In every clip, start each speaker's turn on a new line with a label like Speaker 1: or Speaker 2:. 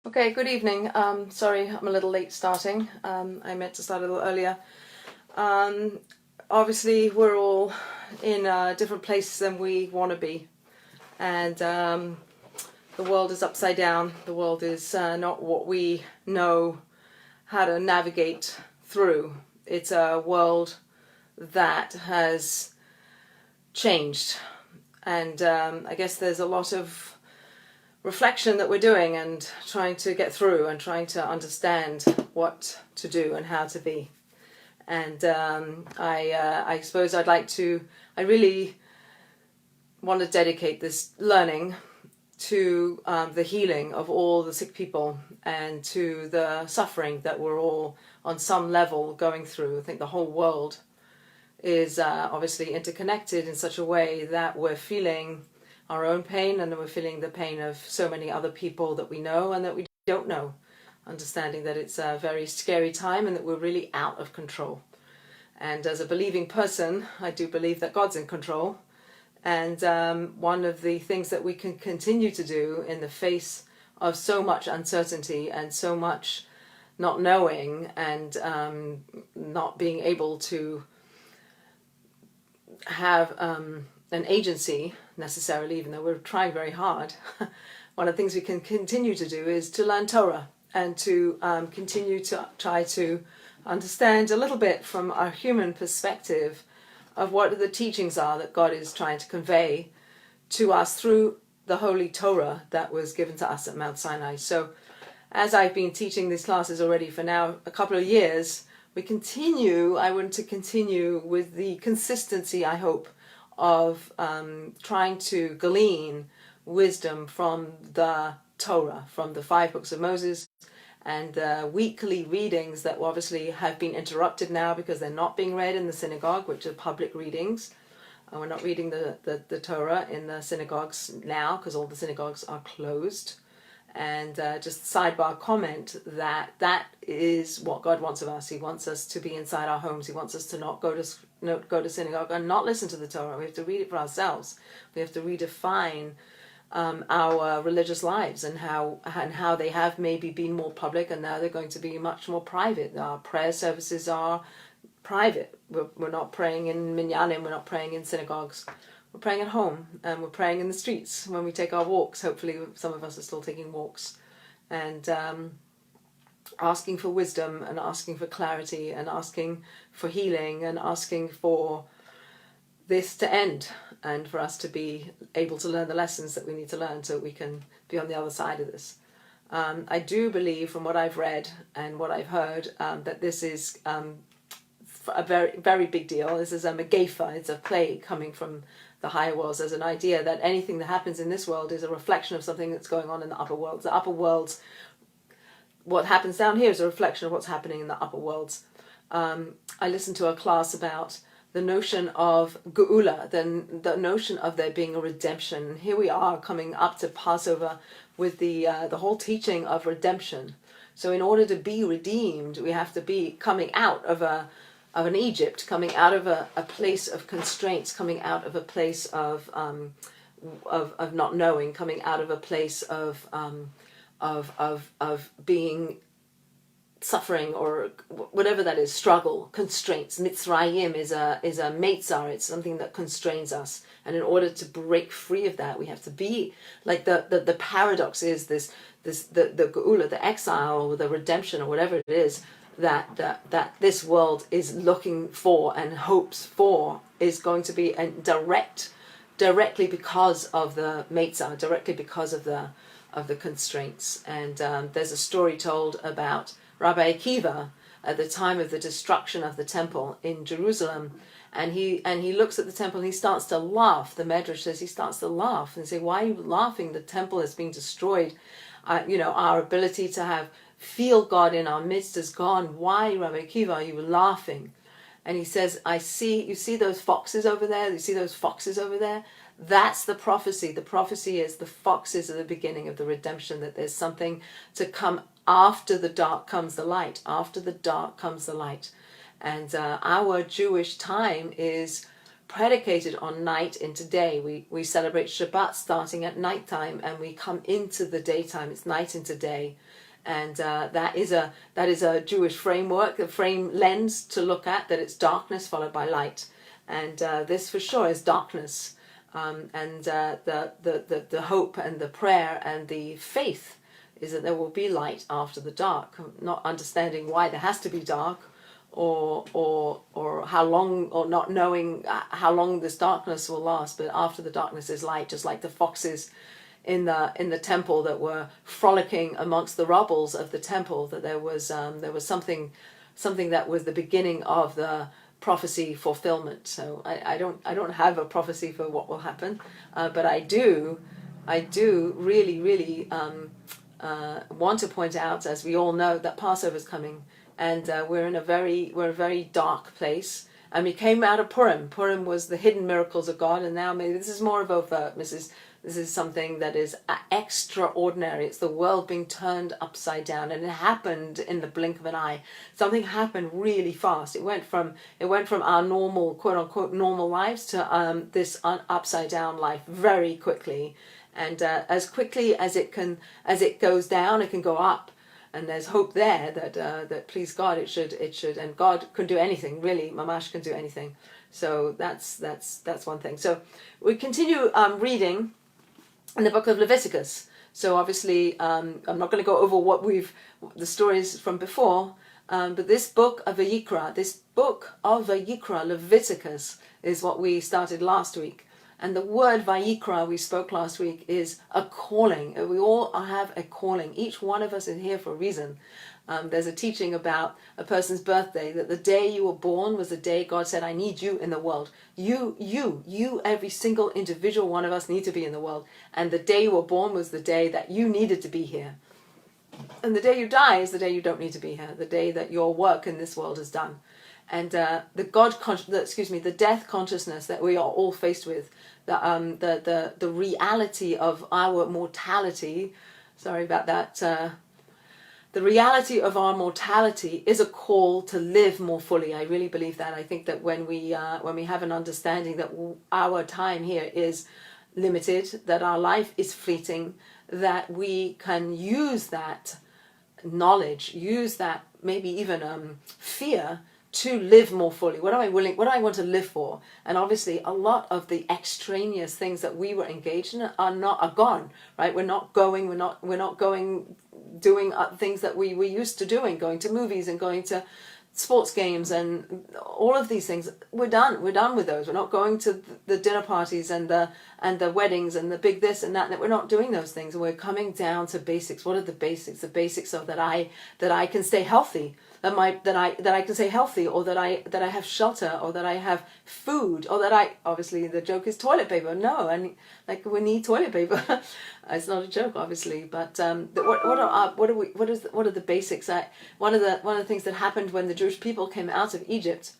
Speaker 1: Okay, good evening. Sorry, I'm a little late starting. I meant to start a little earlier. Um, Obviously, we're all in different places than we want to be, and the world is upside down. The world is not what we know how to navigate through. It's a world that has changed, and I guess there's a lot of reflection that we're doing and trying to get through and trying to understand what to do and how to be. And I suppose I really want to dedicate this learning to the healing of all the sick people and to the suffering that we're all on some level going through. I think the whole world is obviously interconnected in such a way that we're feeling our own pain, and we're feeling the pain of so many other people that we know and that we don't know, understanding that it's a very scary time and that we're really out of control. And as a believing person, I do believe that God's in control, and one of the things that we can continue to do in the face of so much uncertainty and so much not knowing and not being able to have an agency necessarily, even though we're trying very hard. One of the things we can continue to do is to learn Torah and to continue to try to understand a little bit from our human perspective of what the teachings are that God is trying to convey to us through the Holy Torah that was given to us at Mount Sinai. So as I've been teaching these classes already for now a couple of years, I want to continue with the consistency, I hope, of trying to glean wisdom from the Torah, from the 5 books of Moses, and the weekly readings that obviously have been interrupted now because they're not being read in the synagogue, which are public readings. We're not reading the Torah in the synagogues now because all the synagogues are closed. And just sidebar comment that is what God wants of us. He wants us to be inside our homes. He wants us to not go to synagogue and not listen to the Torah. We have to read it for ourselves. We have to redefine our religious lives and how they have maybe been more public, and now they're going to be much more private. Our prayer services are private. We're not praying in minyanim. We're not praying in synagogues. We're praying at home, and we're praying in the streets when we take our walks. Hopefully some of us are still taking walks, and asking for wisdom and asking for clarity and asking for healing and asking for this to end and for us to be able to learn the lessons that we need to learn so we can be on the other side of this. I do believe, from what I've read and what I've heard, that this is a very, very big deal. This is a megafa. It's a plague coming from the higher worlds. There's an idea that anything that happens in this world is a reflection of something that's going on in the upper worlds. The upper worlds, what happens down here is a reflection of what's happening in the upper worlds. I listened to a class about the notion of geula, the notion of there being a redemption. Here we are coming up to Passover with the whole teaching of redemption. So in order to be redeemed, we have to be coming out of an Egypt, coming out of a place of constraints, coming out of a place of not knowing, coming out of a place of being suffering, or whatever that is, struggle, constraints. Mitzrayim is a meitzar. It's something that constrains us, and in order to break free of that, we have to be like the paradox is the geula, the exile, or the redemption, or whatever it is that this world is looking for and hopes for, is going to be directly because of the meitzah, directly because of the constraints. And there's a story told about Rabbi Akiva at the time of the destruction of the temple in Jerusalem, and he looks at the temple and he starts to laugh. The Medrash says he starts to laugh and say, "Why are you laughing? The temple is being destroyed. Our ability to feel God in our midst is gone. Why, Rabbi Akiva, are you laughing?" And he says, you see those foxes over there? You see those foxes over there? That's the prophecy. The prophecy is the foxes are the beginning of the redemption, that there's something to come after the dark comes the light. After the dark comes the light. And our Jewish time is predicated on night into day. We celebrate Shabbat starting at nighttime, and we come into the daytime. It's night into day. And that is a Jewish framework, a frame lens to look at, that it's darkness followed by light. And this for sure is darkness. And the hope and the prayer and the faith is that there will be light after the dark. Not understanding why there has to be dark, or how long, or not knowing how long this darkness will last. But after the darkness is light, just like the foxes in the temple that were frolicking amongst the rubbles of the temple. That there was something that was the beginning of the prophecy fulfillment. So I don't have a prophecy for what will happen, but I do really want to point out, as we all know, that Passover is coming, and we're a very dark place. And we came out of Purim. Purim was the hidden miracles of God, and now maybe this is more of overt. This is something that is extraordinary. It's the world being turned upside down, and it happened in the blink of an eye. Something happened really fast. It went from our normal, quote unquote, normal lives to this upside down life very quickly, and as quickly as it goes down, it can go up. And there's hope there that please God, it should, and God can do anything, really. Mamash can do anything. So that's one thing. So we continue reading in the book of Leviticus. So obviously, I'm not going to go over the stories from before, but this book of Vayikra, Leviticus, is what we started last week. And the word Vayikra, we spoke last week, is a calling. We all have a calling. Each one of us is here for a reason. There's a teaching about a person's birthday, that the day you were born was the day God said, I need you in the world. You, every single individual one of us need to be in the world. And the day you were born was the day that you needed to be here. And the day you die is the day you don't need to be here, the day that your work in this world is done. And the death consciousness that we are all faced with, the reality of our mortality. Sorry about that. The reality of our mortality is a call to live more fully. I really believe that. I think that when we have an understanding that our time here is limited, that our life is fleeting, that we can use that knowledge, use that maybe even fear, to live more fully. What do I want to live for? And obviously a lot of the extraneous things that we were engaged in are gone, right? We're not going doing things that we were used to doing, going to movies and going to sports games and all of these things. We're done with those. We're not going to the dinner parties and the weddings and the big this and that. We're not doing those things. We're coming down to basics. What are the basics? The basics of that I can stay healthy, that I can stay healthy, or that I have shelter, or that I have food, or that obviously the joke is toilet paper. No, and we need toilet paper. It's not a joke, obviously, but what are the basics? One of the things that happened when the Jewish people came out of Egypt,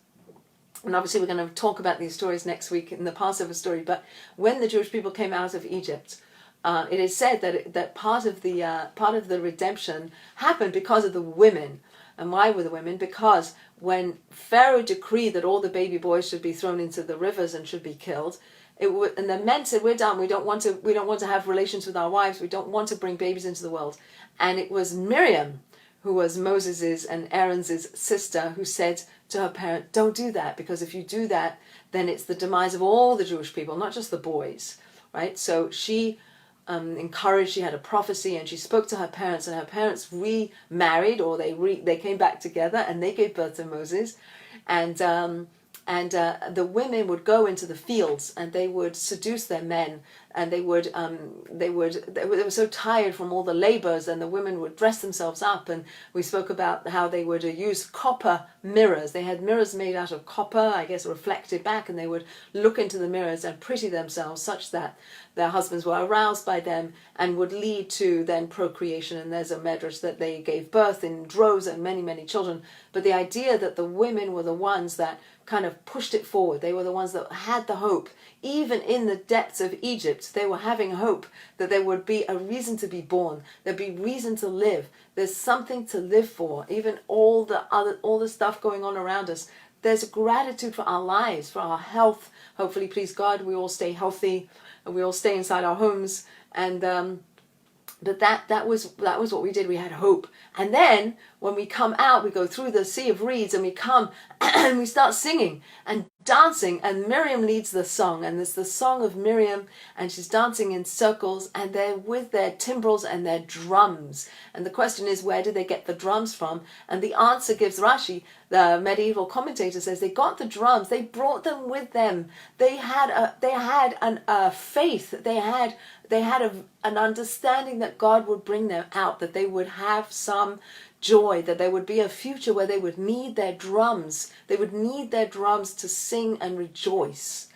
Speaker 1: and obviously we're going to talk about these stories next week in the Passover story. But when the Jewish people came out of Egypt, it is said that part of the redemption happened because of the women. And why were the women? Because when Pharaoh decreed that all the baby boys should be thrown into the rivers and should be killed, and the men said, "We're done. We don't want to have relations with our wives. We don't want to bring babies into the world." And it was Miriam, who was Moses's and Aaron's sister, who said to her parent, "Don't do that, because if you do that, then it's the demise of all the Jewish people, not just the boys." Right? So she encouraged. She had a prophecy, and she spoke to her parents, and her parents remarried, or they came back together, and they gave birth to Moses. And the women would go into the fields, and they would seduce their men, and they were so tired from all the labors, and the women would dress themselves up. And we spoke about how they would use copper mirrors. They had mirrors made out of copper, I guess, reflected back, and they would look into the mirrors and pretty themselves such that their husbands were aroused by them, and would lead to then procreation. And there's a medrash that they gave birth in droves and many, many children. But the idea that the women were the ones that kind of pushed it forward. They were the ones that had the hope. Even in the depths of Egypt, they were having hope that there would be a reason to be born. There'd be reason to live. There's something to live for. Even all the stuff going on around us, there's a gratitude for our lives, for our health. Hopefully, please God, we all stay healthy and we all stay inside our homes. And but that was what we did. We had hope. And then when we come out, we go through the sea of reeds and we come and we start singing and dancing, and Miriam leads the song, and there's the song of Miriam, and she's dancing in circles, and they're with their timbrels and their drums. And the question is, where did they get the drums from? And the answer gives Rashi, the medieval commentator, says they got the drums, they brought them with them. They had a faith, they had an understanding that God would bring them out, that they would have some joy, that there would be a future where they would need their drums. They would need their drums to sing and rejoice.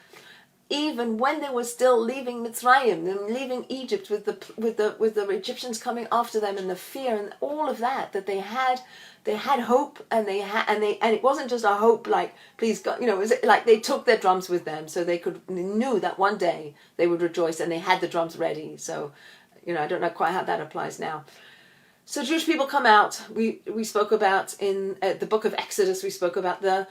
Speaker 1: Even when they were still leaving Mitzrayim, them leaving Egypt with the Egyptians coming after them, and the fear and all of that they had hope, and it wasn't just a hope like, please God, it was like they took their drums with them, so they knew that one day they would rejoice, and they had the drums ready. So, I don't know quite how that applies now. So Jewish people come out. We spoke about in the book of Exodus, we spoke about the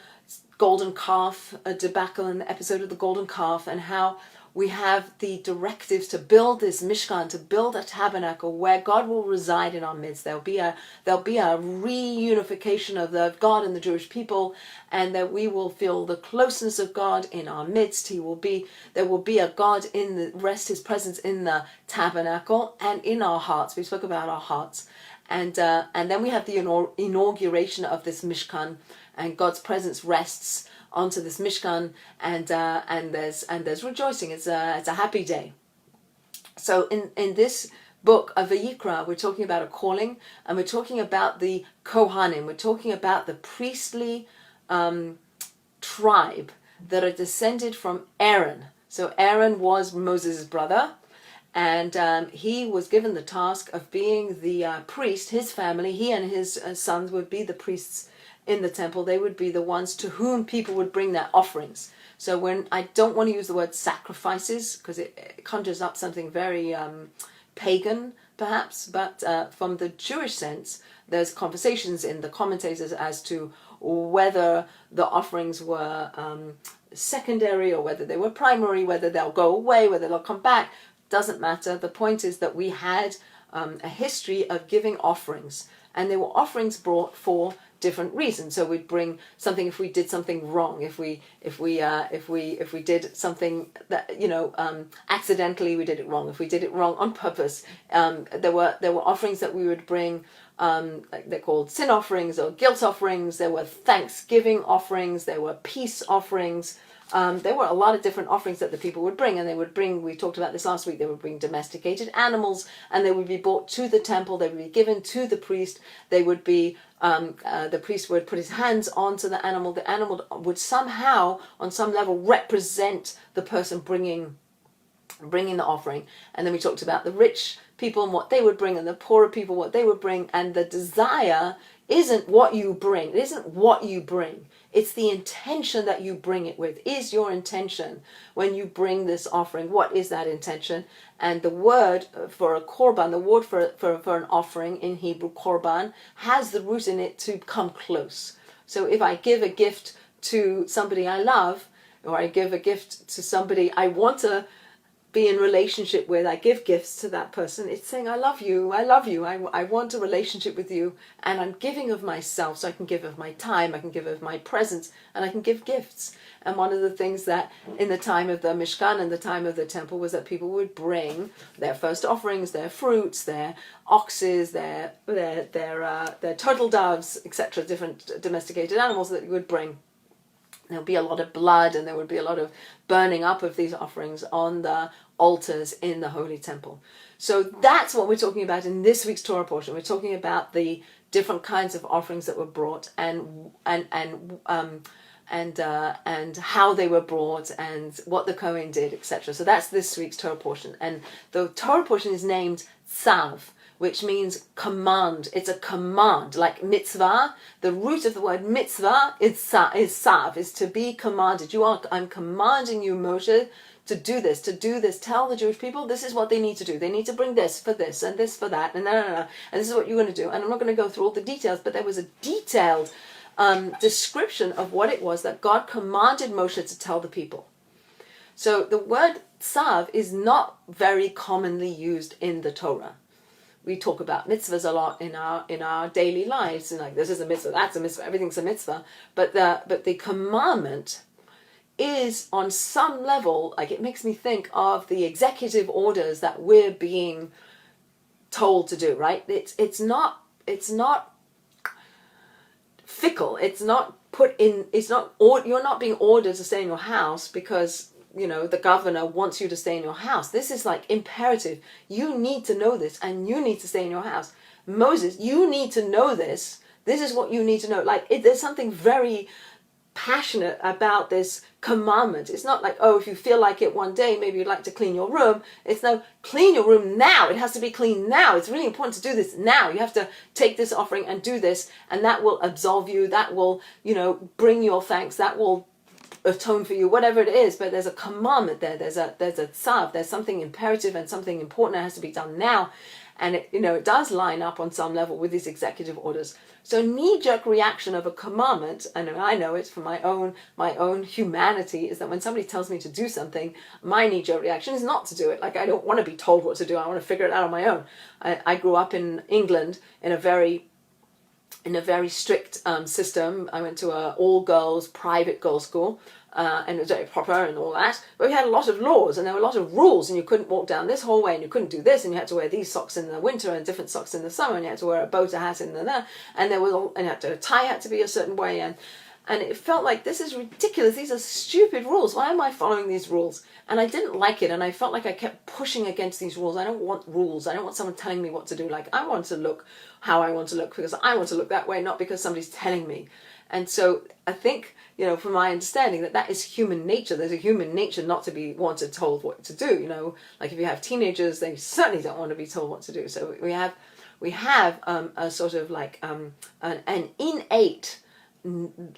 Speaker 1: golden calf, a debacle in the episode of the golden calf, and how we have the directives to build this Mishkan, to build a tabernacle where God will reside in our midst. There'll be a reunification of the God and the Jewish people, and that we will feel the closeness of God in our midst. There will be a God His presence in the tabernacle and in our hearts. We spoke about our hearts. And then we have the inauguration of this Mishkan, and God's presence rests onto this Mishkan, and there's rejoicing. It's a happy day. So in this book of Vayikra, we're talking about a calling, and we're talking about the Kohanim. We're talking about the priestly tribe that are descended from Aaron. So Aaron was Moses' brother, and he was given the task of being the priest. His family, he and his sons would be the priests in the temple. They would be the ones to whom people would bring their offerings. So when I don't want to use the word sacrifices, because it conjures up something very pagan, perhaps, but from the Jewish sense, there's conversations in the commentators as to whether the offerings were secondary or whether they were primary, whether they'll go away, whether they'll come back. Doesn't matter. The point is that we had a history of giving offerings, and there were offerings brought for different reasons. So we'd bring something if we did something wrong, if we did something that accidentally, we did it wrong. If we did it wrong on purpose, there were offerings that we would bring. They're called sin offerings or guilt offerings. There were thanksgiving offerings. There were peace offerings. There were a lot of different offerings that the people would bring, and they would bring, we talked about this last week, they would bring domesticated animals, and they would be brought to the temple. They would be given to the priest. They would be, the priest would put his hands onto the animal. The animal would somehow, on some level, represent the person bringing the offering. And then we talked about the rich people and what they would bring, and the poorer people what they would bring. And the desire isn't what you bring. It isn't what you bring. It's the intention that you bring it with. Is your intention when you bring this offering? What is that intention? And the word for a korban, the word for an offering in Hebrew, korban, has the root in it to come close. So if I give a gift to somebody I love, or I give a gift to somebody I want to be in relationship with, I give gifts to that person, it's saying, I love you, I want a relationship with you, and I'm giving of myself, so I can give of my time, I can give of my presence, and I can give gifts. And one of the things that in the time of the Mishkan and the time of the temple was that people would bring their first offerings, their fruits, their oxes, their turtle doves, etc., different domesticated animals that you would bring. There would be a lot of blood, and there would be a lot of burning up of these offerings on the altars in the Holy Temple. So that's what we're talking about in this week's Torah portion. We're talking about the different kinds of offerings that were brought, and how they were brought, and what the Kohen did, etc. So that's this week's Torah portion. And the Torah portion is named Tzav, which means command. It's a command, like mitzvah. The root of the word mitzvah is sav, is to be commanded. I'm commanding you, Moshe, to do this. Tell the Jewish people this is what they need to do. They need to bring this for this and this for that, and no. And this is what you're going to do. And I'm not going to go through all the details, but there was a detailed description of what it was that God commanded Moshe to tell the people. So the word tzav is not very commonly used in the Torah. We talk about mitzvahs a lot in our daily lives, and like, this is a mitzvah, that's a mitzvah, everything's a mitzvah. But the commandment is on some level, like, it makes me think of the executive orders that we're being told to do, right? It's not fickle. It's not you're not being ordered to stay in your house because the governor wants you to stay in your house. This is like imperative. You need to know this, and you need to stay in your house. Moses, you need to know this. This is what you need to know. Like, there's something very passionate about this commandment. It's not like, oh, if you feel like it one day, maybe you'd like to clean your room. It's no, clean your room now. It has to be clean now. It's really important to do this now. You have to take this offering and do this, and that will absolve you. That will, bring your thanks. That will atone for you, whatever it is. But there's a commandment there. There's a tzav. There's something imperative and something important that has to be done now. And it does line up on some level with these executive orders. So knee-jerk reaction of a commandment, and I know it's from my own humanity, is that when somebody tells me to do something, my knee-jerk reaction is not to do it. Like, I don't want to be told what to do. I want to figure it out on my own. I grew up in England in a very strict system. I went to an all-girls private girls' school. And it was very proper and all that, but we had a lot of laws and there were a lot of rules, and you couldn't walk down this hallway, and you couldn't do this, and you had to wear these socks in the winter and different socks in the summer, and you had to wear a bow hat in the and a tie had to be a certain way, and it felt like, this is ridiculous. These are stupid rules. Why am I following these rules? And I didn't like it, and I felt like I kept pushing against these rules. I don't want rules. I don't want someone telling me what to do. Like, I want to look how I want to look because I want to look that way, not because somebody's telling me. And so I think, from my understanding, that is human nature. There's a human nature not to be told what to do. Like, if you have teenagers, they certainly don't want to be told what to do. So we have a sort of like an innate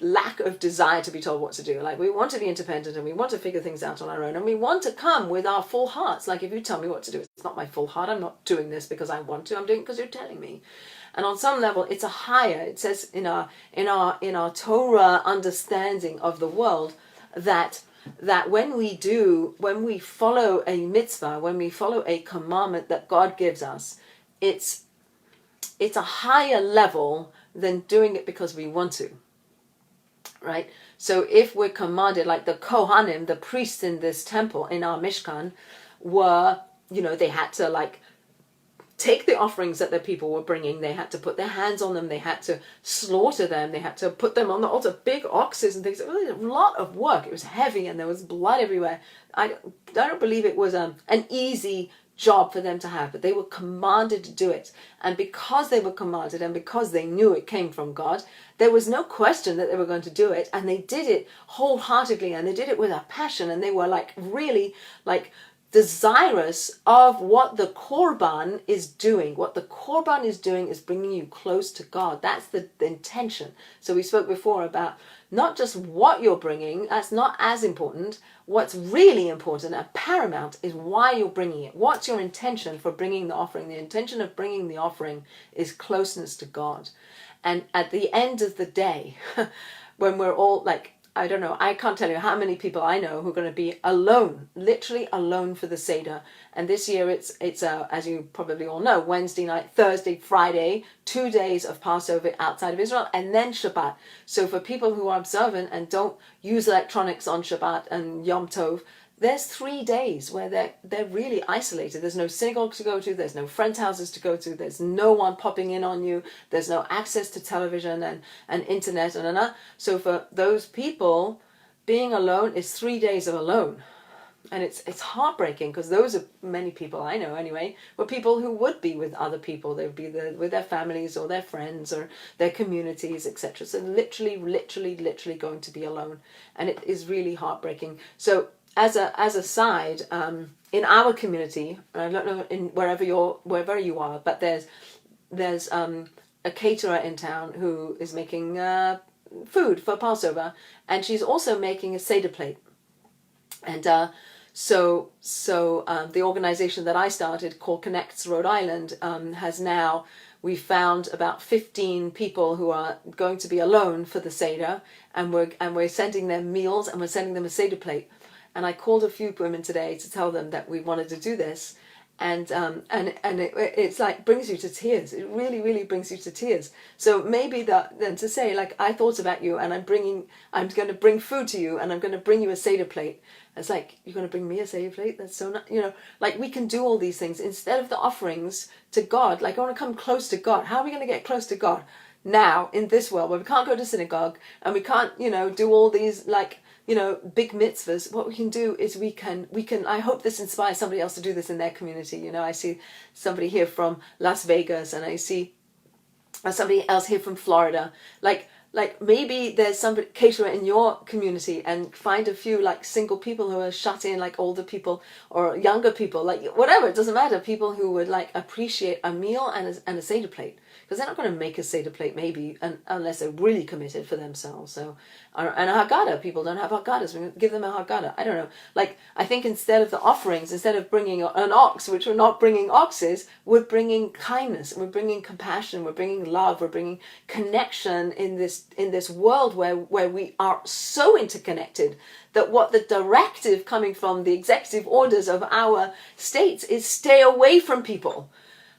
Speaker 1: lack of desire to be told what to do. Like, we want to be independent and we want to figure things out on our own, and we want to come with our full hearts. Like, if you tell me what to do, it's not my full heart. I'm not doing this because I want to. I'm doing it because you're telling me. And on some level, it's a higher. It says in our Torah understanding of the world that when we follow a mitzvah, when we follow a commandment that God gives us, it's a higher level than doing it because we want to. Right? So if we're commanded, like the Kohanim, the priests in this temple, in our Mishkan, were, they had to like take the offerings that the people were bringing. They had to put their hands on them. They had to slaughter them. They had to put them on the altar, big oxes and things. It was a lot of work. It was heavy and there was blood everywhere. I don't believe it was an easy job for them to have, but they were commanded to do it. And because they were commanded and because they knew it came from God, there was no question that they were going to do it. And they did it wholeheartedly, and they did it with a passion, and they were like really like desirous of what the korban is doing. What the korban is doing is bringing you close to God. That's the intention. So we spoke before about not just what you're bringing. That's not as important. What's really important and paramount is why you're bringing it. What's your intention for bringing the offering? The intention of bringing the offering is closeness to God. And at the end of the day, when we're all like, I don't know, I can't tell you how many people I know who are going to be alone, literally alone for the Seder. And this year it's as you probably all know, Wednesday night, Thursday, Friday, 2 days of Passover outside of Israel, and then Shabbat. So for people who are observant and don't use electronics on Shabbat and Yom Tov, there's 3 days where they're really isolated. There's no synagogue to go to. There's no friends' houses to go to. There's no one popping in on you. There's no access to television and internet. So for those people, being alone is 3 days of alone. And it's heartbreaking because those are many people I know anyway, were people who would be with other people. They would be with their families or their friends or their communities, etc. So literally going to be alone. And it is really heartbreaking. So as a side, in our community, I don't know wherever you are, but there's a caterer in town who is making food for Passover, and she's also making a Seder plate. And so the organization that I started, called Connects Rhode Island, has now, we found about 15 people who are going to be alone for the Seder, and we're sending them meals, and we're sending them a Seder plate. And I called a few women today to tell them that we wanted to do this. And it's like brings you to tears. It really, really brings you to tears. So maybe then to say, like, I thought about you, and I'm going to bring food to you, and I'm going to bring you a Seder plate. It's like, you're going to bring me a Seder plate? That's so not, like, we can do all these things instead of the offerings to God. Like, I want to come close to God. How are we going to get close to God now in this world where we can't go to synagogue and we can't, do all these, like, big mitzvahs? What we can do is we can, I hope this inspires somebody else to do this in their community. I see somebody here from Las Vegas, and I see somebody else here from Florida. Like maybe there's somebody caterer in your community, and find a few like single people who are shut in, like older people or younger people, like whatever, it doesn't matter. People who would like appreciate a meal and a Seder plate. Because they're not going to make a Seder plate maybe unless they're really committed for themselves. So, and a Haggadah, people don't have Haggadahs. We give them a Haggadah. I don't know. Like, I think instead of the offerings, instead of bringing an ox, which we're not bringing oxes, we're bringing kindness, we're bringing compassion, we're bringing love, we're bringing connection in this world where we are so interconnected that what the directive coming from the executive orders of our states is stay away from people.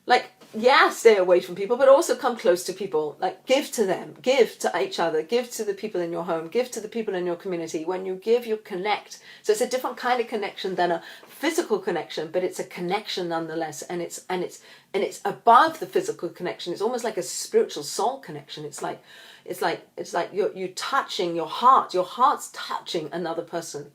Speaker 1: Like, yeah, stay away from people, but also come close to people. Like, give to them, give to each other, give to the people in your home, give to the people in your community. When you give, you connect. So it's a different kind of connection than a physical connection, but it's a connection nonetheless. And it's above the physical connection. It's almost like a spiritual soul connection. It's like you're touching your heart. Your heart's touching another person.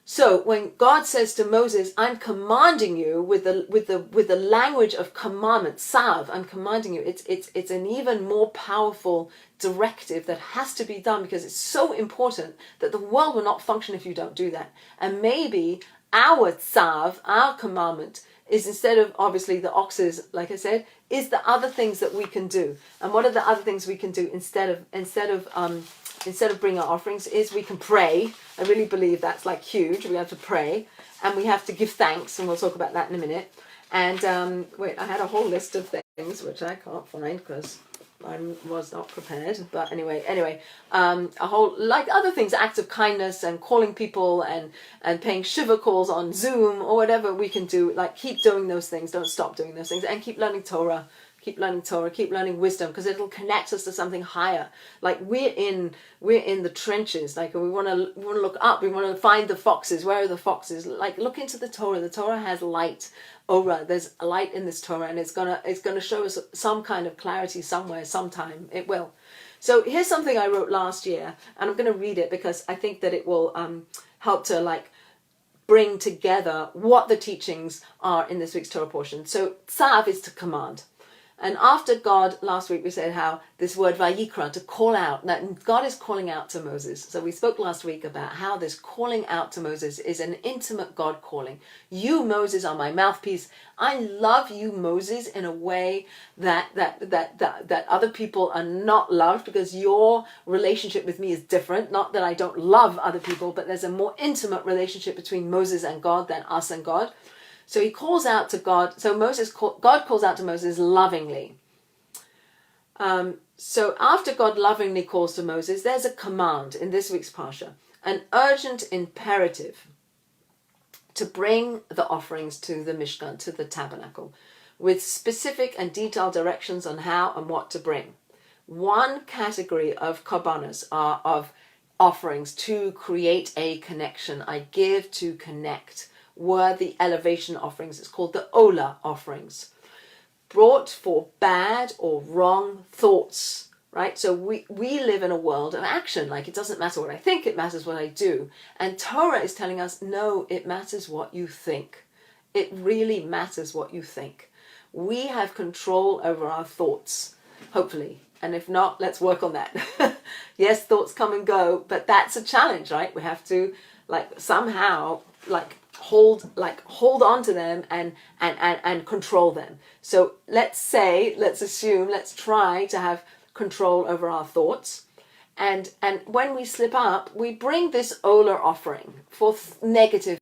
Speaker 1: So when God says to Moses, I'm commanding you with the language of commandment, Tzav, I'm commanding you, it's an even more powerful directive that has to be done, because it's so important that the world will not function if you don't do that. And maybe our Tzav, our commandment, is instead of obviously the oxes, like I said, is the other things that we can do. And what are the other things we can do instead of bringing our offerings? Is we can pray. I really believe that's like huge. We have to pray, and we have to give thanks, and we'll talk about that in a minute. And wait, I had a whole list of things which I can't find because I was not prepared. But anyway, a whole, like other things, acts of kindness and calling people and paying shiva calls on Zoom or whatever we can do. Like, keep doing those things. Don't stop doing those things, and keep learning Torah. Keep learning wisdom, because it'll connect us to something higher. Like, we're in the trenches. Like, we want to look up. We want to find the foxes. Where are the foxes? Like, look into the Torah. The Torah has light. There's a light in this Torah, and it's gonna show us some kind of clarity somewhere, sometime. It will. So here's something I wrote last year, and I'm going to read it because I think that it will help to like bring together what the teachings are in this week's Torah portion. So Tzav is to command. And after God, last week we said how this word vayikra, to call out, that God is calling out to Moses. So we spoke last week about how this calling out to Moses is an intimate God calling. You, Moses, are my mouthpiece. I love you, Moses, in a way that other people are not loved, because your relationship with me is different. Not that I don't love other people, but there's a more intimate relationship between Moses and God than us and God. So he calls out to God. So God calls out to Moses lovingly. So after God lovingly calls to Moses, there's a command in this week's Parsha, an urgent imperative to bring the offerings to the Mishkan, to the tabernacle, with specific and detailed directions on how and what to bring. One category of korbanos are of offerings to create a connection. I give to connect. Were the elevation offerings. It's called the Ola offerings, brought for bad or wrong thoughts, right? So we live in a world of action. Like, it doesn't matter what I think, it matters what I do. And Torah is telling us, no, it matters what you think. It really matters what you think. We have control over our thoughts, hopefully. And if not, let's work on that. Yes, thoughts come and go, but that's a challenge, right? We have to somehow hold on to them and control them. So let's try to have control over our thoughts. And when we slip up, we bring this Ola offering for negative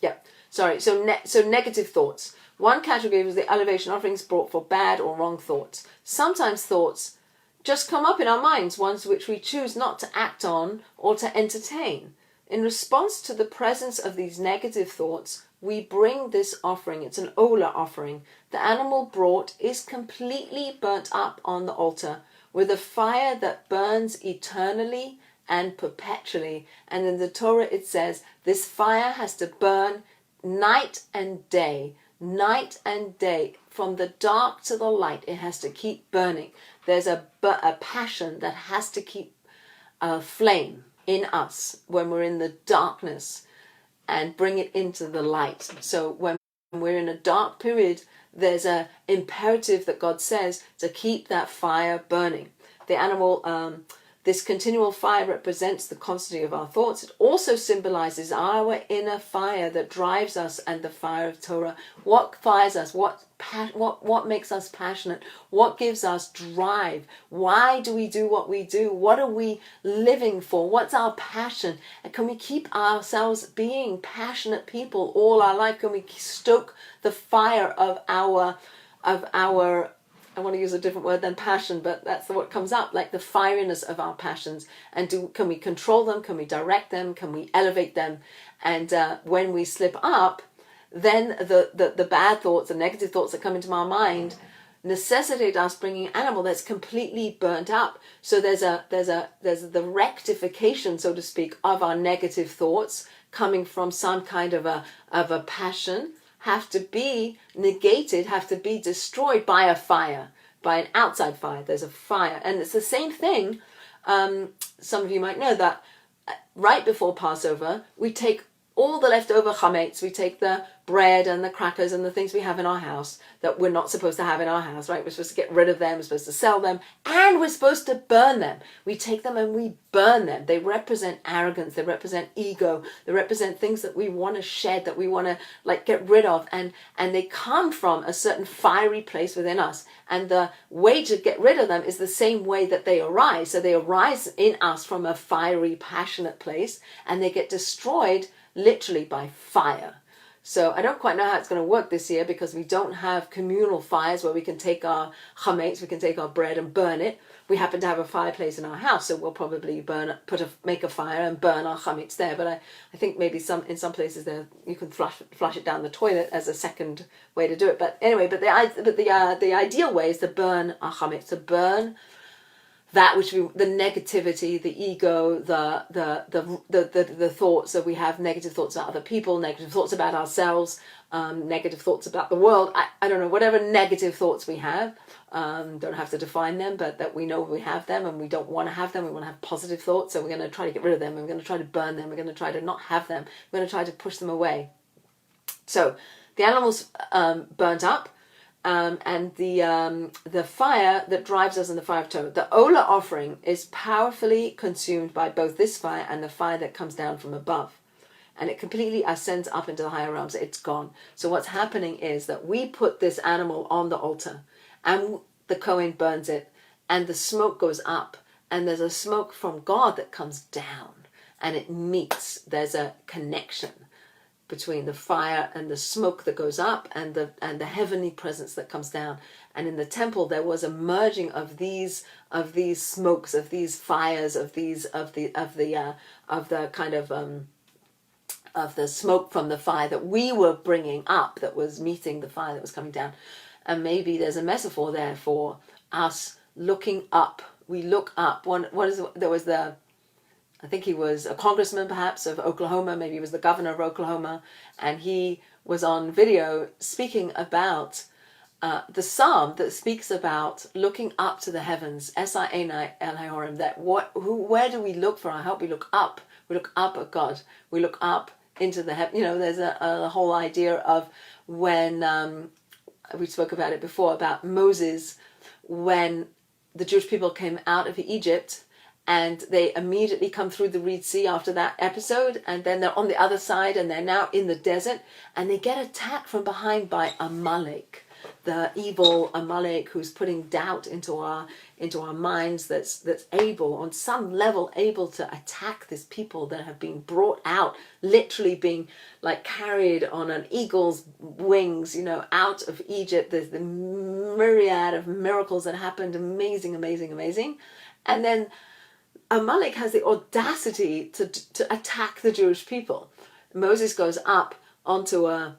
Speaker 1: Yeah, sorry. So negative thoughts. One category was the elevation offerings brought for bad or wrong thoughts. Sometimes thoughts just come up in our minds, ones which we choose not to act on or to entertain. In response to the presence of these negative thoughts, we bring this offering. It's an Ola offering. The animal brought is completely burnt up on the altar with a fire that burns eternally and perpetually. And in the Torah it says this fire has to burn night and day, from the dark to the light. It has to keep burning. There's a passion that has to keep a flame in us when we're in the darkness and bring it into the light. So when we're in a dark period, there's an imperative that God says to keep that fire burning. The animal, this continual fire represents the constancy of our thoughts. It also symbolizes our inner fire that drives us and the fire of Torah. What fires us? What makes us passionate? What gives us drive? Why do we do what we do? What are we living for? What's our passion? And can we keep ourselves being passionate people all our life? Can we stoke the fire of our I want to use a different word than passion, but that's what comes up, like the fieriness of our passions. And can we control them? Can we direct them? Can we elevate them? And when we slip up, then the bad thoughts, the negative thoughts that come into our mind necessitate us bringing an animal that's completely burnt up. So there's the rectification, so to speak, of our negative thoughts coming from some kind of a passion, have to be negated, have to be destroyed by a fire, by an outside fire. There's a fire. And it's the same thing. Some of you might know that right before Passover, we take all the leftover chametz, we take the bread and the crackers and the things we have in our house that we're not supposed to have in our house, right? We're supposed to get rid of them, we're supposed to sell them, and we're supposed to burn them. We take them and we burn them. They represent arrogance, they represent ego, they represent things that we want to shed, that we want to get rid of, and they come from a certain fiery place within us. And the way to get rid of them is the same way that they arise. So they arise in us from a fiery, passionate place, and they get destroyed literally by fire. So I don't quite know how it's going to work this year because we don't have communal fires where we can take our chametz, we can take our bread and burn it. We happen to have a fireplace in our house, so we'll probably make a fire and burn our chametz there. But I think maybe in some places there you can flush it down the toilet as a second way to do it. But anyway, the ideal way is to burn our chametz, to burn that which the negativity, the ego, the thoughts that we have, negative thoughts about other people, negative thoughts about ourselves, negative thoughts about the world. I don't know, whatever negative thoughts we have, don't have to define them, but that we know we have them and we don't want to have them. We want to have positive thoughts, so we're going to try to get rid of them. We're going to try to burn them. We're going to try to not have them. We're going to try to push them away. So the animals burnt up. And the fire that drives us in the fire of Torah. The Ola offering is powerfully consumed by both this fire and the fire that comes down from above. And it completely ascends up into the higher realms. It's gone. So what's happening is that we put this animal on the altar and the Kohen burns it and the smoke goes up and there's a smoke from God that comes down and it meets. There's a connection between the fire and the smoke that goes up and the heavenly presence that comes down. And in the temple there was a merging of these smokes, of these fires, of the smoke from the fire that we were bringing up, that was meeting the fire that was coming down. And maybe there's a metaphor there for us looking up. We look up. I think he was a congressman perhaps of Oklahoma, maybe he was the governor of Oklahoma, and he was on video speaking about the psalm that speaks about looking up to the heavens, S-I-A-N-I El-Hayorim, that where do we look for our help? We look up at God, we look up into the heaven. There's a whole idea of when, we spoke about it before, about Moses, when the Jewish people came out of Egypt, and they immediately come through the Red Sea after that episode, and then they're on the other side and they're now in the desert, and they get attacked from behind by Amalek. the evil Amalek who's putting doubt into our minds, that's able on some level able to attack this people that have been brought out, literally being like carried on an eagle's wings, out of Egypt. There's the myriad of miracles that happened, amazing. And then Amalek has the audacity to attack the Jewish people. Moses goes up onto a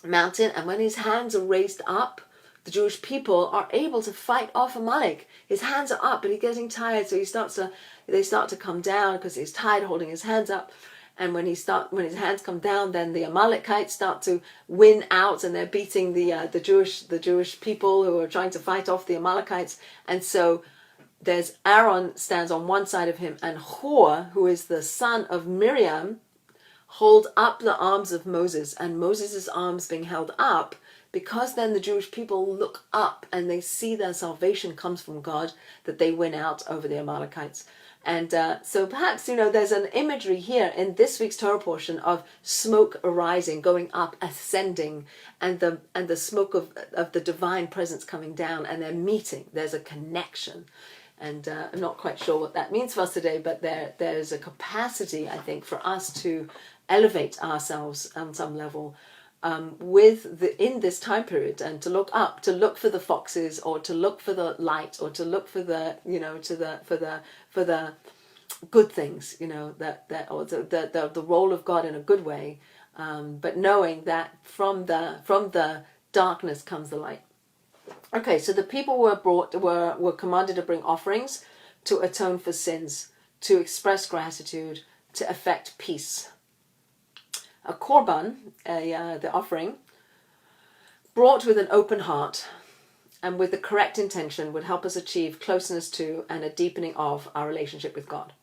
Speaker 1: mountain, and when his hands are raised up, the Jewish people are able to fight off Amalek. His hands are up, but he's getting tired, so they start to come down because he's tired holding his hands up. And when his hands come down, then the Amalekites start to win out, and they're beating the Jewish people who are trying to fight off the Amalekites. And so there's Aaron stands on one side of him, and Hur, who is the son of Miriam, hold up the arms of Moses, and Moses' arms being held up, because then the Jewish people look up and they see their salvation comes from God, that they win out over the Amalekites. And so perhaps, there's an imagery here in this week's Torah portion of smoke arising, going up, ascending, and the smoke of the divine presence coming down, and they're meeting. There's a connection. And I'm not quite sure what that means for us today, but there's a capacity, I think, for us to elevate ourselves on some level in this time period, and to look up, to look for the foxes, or to look for the light, or to look for the for the good things, or the role of God in a good way, but knowing that from the darkness comes the light. Okay, so the people were commanded to bring offerings to atone for sins, to express gratitude, to effect peace. A korban, the offering, brought with an open heart and with the correct intention, would help us achieve closeness to and a deepening of our relationship with God.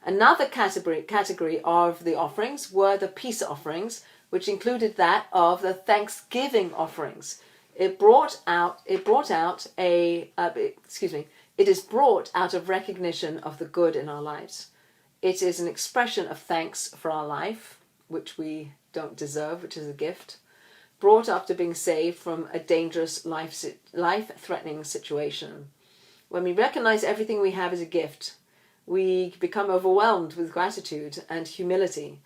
Speaker 1: Another category of the offerings were the peace offerings, which included that of the thanksgiving offerings. It is brought out of recognition of the good in our lives. It is an expression of thanks for our life, which we don't deserve, which is a gift, brought after being saved from a dangerous life-threatening situation. When we recognize everything we have as a gift, we become overwhelmed with gratitude and humility.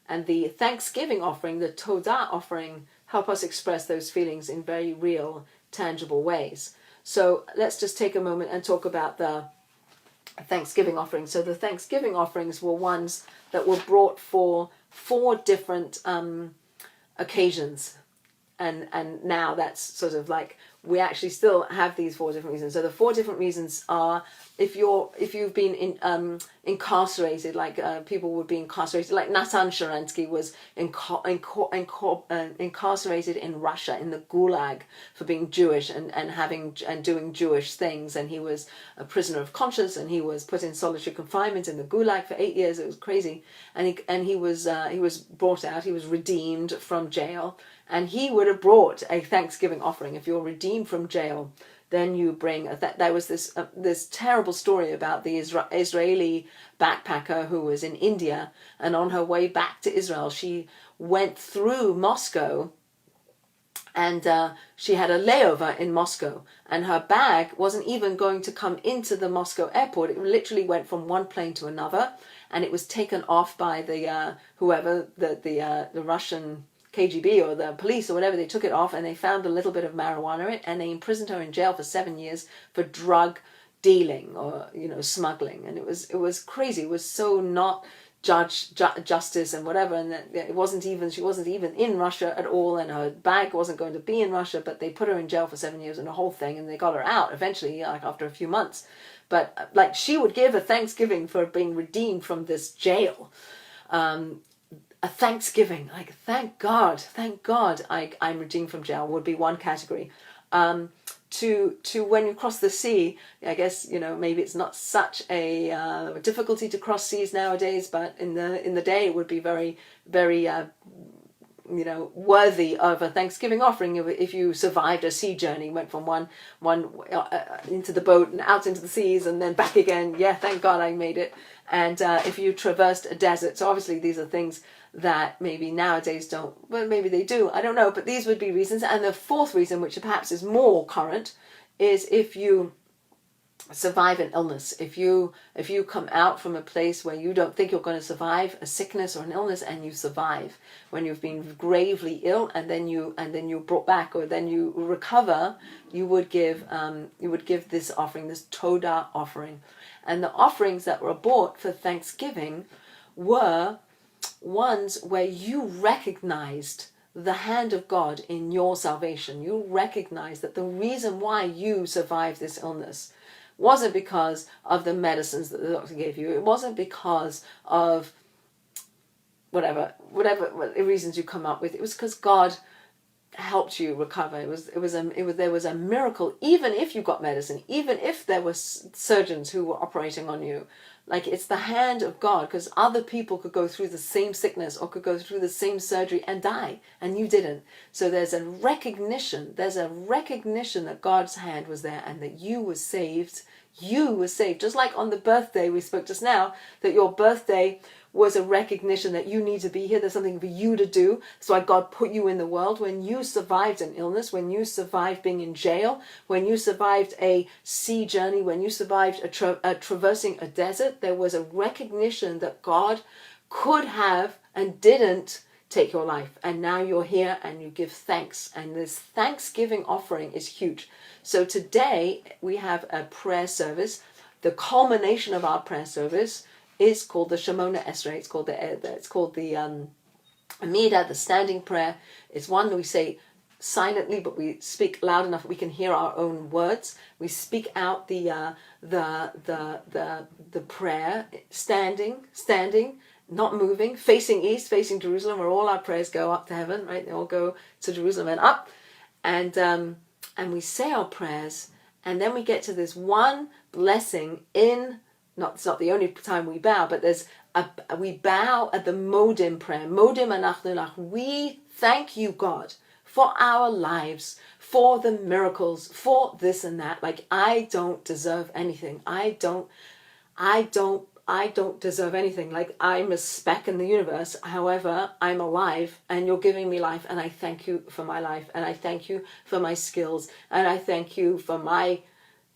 Speaker 1: And the thanksgiving offering, the Todah offering, help us express those feelings in very real, tangible ways. So let's just take a moment and talk about the Thanksgiving offerings. So the Thanksgiving offerings were ones that were brought for 4 different occasions. And now that's sort of like, we actually still have these 4 different reasons. So the 4 different reasons are, if you've been incarcerated, like people would be incarcerated, like Natan Sharansky was incarcerated in Russia, in the Gulag, for being Jewish and doing Jewish things, and he was a prisoner of conscience, and he was put in solitary confinement in the Gulag for 8 years. It was crazy, and he was brought out. He was redeemed from jail. And he would have brought a Thanksgiving offering. If you're redeemed from jail, then you bring there was this terrible story about the Israeli backpacker who was in India, and on her way back to Israel, she went through Moscow, and she had a layover in Moscow, and her bag wasn't even going to come into the Moscow airport. It literally went from one plane to another, and it was taken off by the Russian KGB or the police or whatever. They took it off, and they found a little bit of marijuana in it, and they imprisoned her in jail for 7 years for drug dealing or smuggling. And it was crazy. It was so not justice and whatever, and she wasn't even in Russia at all, and her bag wasn't going to be in Russia, but they put her in jail for 7 years and the whole thing, and they got her out eventually, like after a few months. But like, she would give a Thanksgiving for being redeemed from this jail. A Thanksgiving, like, thank God I'm redeemed from jail, would be one category. To when you cross the sea, I guess, maybe it's not such a difficulty to cross seas nowadays, but in the day it would be very, very worthy of a Thanksgiving offering if you survived a sea journey, went from one into the boat and out into the seas and then back again. Yeah, thank God I made it. And if you traversed a desert. So obviously these are things that maybe nowadays don't, well, maybe they do, I don't know, but these would be reasons. And the fourth reason, which perhaps is more current, is if you survive an illness. If you come out from a place where you don't think you're going to survive a sickness or an illness, and you survive, when you've been gravely ill, and then you're brought back, or then you recover, you would give this offering, this Todah offering. And the offerings that were brought for Thanksgiving were ones where you recognized the hand of God in your salvation. You recognized that the reason why you survived this illness wasn't because of the medicines that the doctor gave you. It wasn't because of whatever reasons you come up with. It was because God helped you recover. There was a miracle, even if you got medicine, even if there were surgeons who were operating on you. Like, it's the hand of God, because other people could go through the same sickness or could go through the same surgery and die, and you didn't. So there's a recognition that God's hand was there and that you were saved. You were saved. Just like on the birthday we spoke just now, that your birthday was a recognition that you need to be here. There's something for you to do. So why God put you in the world. When you survived an illness, when you survived being in jail, when you survived a sea journey, when you survived traversing a desert, there was a recognition that God could have and didn't take your life. And now you're here and you give thanks. And this Thanksgiving offering is huge. So today we have a prayer service. The culmination of our prayer service is called the Shemona Esrei. It's called the Amidah, the standing prayer. It's one that we say silently, but we speak loud enough that we can hear our own words. We speak out the prayer, standing, not moving, facing east, facing Jerusalem, where all our prayers go up to heaven. Right? They all go to Jerusalem and up, and we say our prayers, and then we get to this one blessing in. It's not the only time we bow, but we bow at the Modim prayer. Modim anachnu lach. We thank you, God, for our lives, for the miracles, for this and that. Like, I don't deserve anything. I don't deserve anything. Like, I'm a speck in the universe. However, I'm alive, and you're giving me life, and I thank you for my life, and I thank you for my skills, and I thank you for my